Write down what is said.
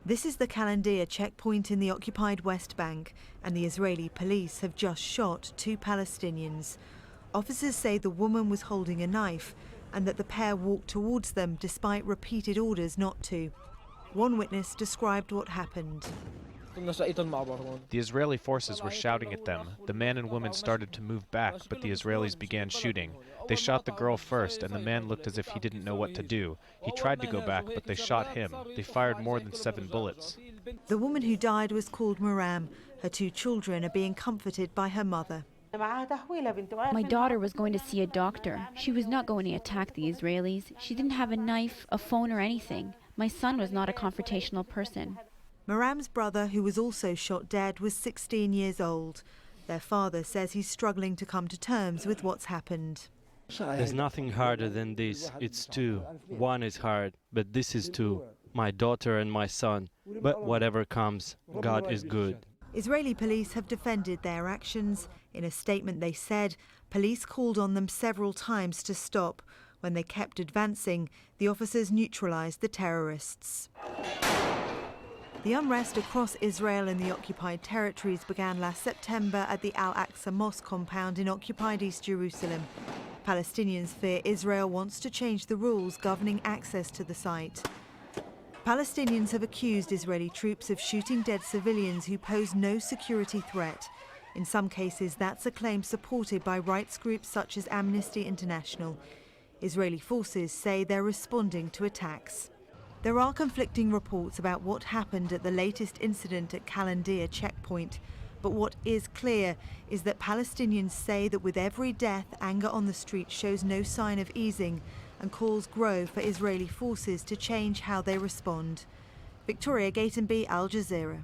This is the Kalandia checkpoint in the occupied West Bank, and the Israeli police have just shot 2 Palestinians. Officers say the woman was holding a knife and that the pair walked towards them despite repeated orders not to. One witness described what happened. The Israeli forces were shouting at them. The man and woman started to move back, but the Israelis began shooting. They shot the girl first, and the man looked as if he didn't know what to do. He tried to go back, but they shot him. They fired more than 7 bullets. The woman who died was called Maram. Her 2 children are being comforted by her mother. My daughter was going to see a doctor. She was not going to attack the Israelis. She didn't have a knife, a phone, or anything. My son was not a confrontational person. Maram's brother, who was also shot dead, was 16 years old. Their father says he's struggling to come to terms with what's happened. There's nothing harder than this. It's 2. 1 is hard, but this is 2. My daughter and my son. But whatever comes, God is good. Israeli police have defended their actions. In a statement they said, police called on them several times to stop. When they kept advancing, the officers neutralized the terrorists. The unrest across Israel and the occupied territories began last September at the Al-Aqsa Mosque compound in occupied East Jerusalem. Palestinians fear Israel wants to change the rules governing access to the site. Palestinians have accused Israeli troops of shooting dead civilians who pose no security threat. In some cases, that's a claim supported by rights groups such as Amnesty International. Israeli forces say they're responding to attacks. There are conflicting reports about what happened at the latest incident at Kalandia checkpoint. But what is clear is that Palestinians say that with every death, anger on the street shows no sign of easing, and calls grow for Israeli forces to change how they respond. Victoria Gatenby, Al Jazeera.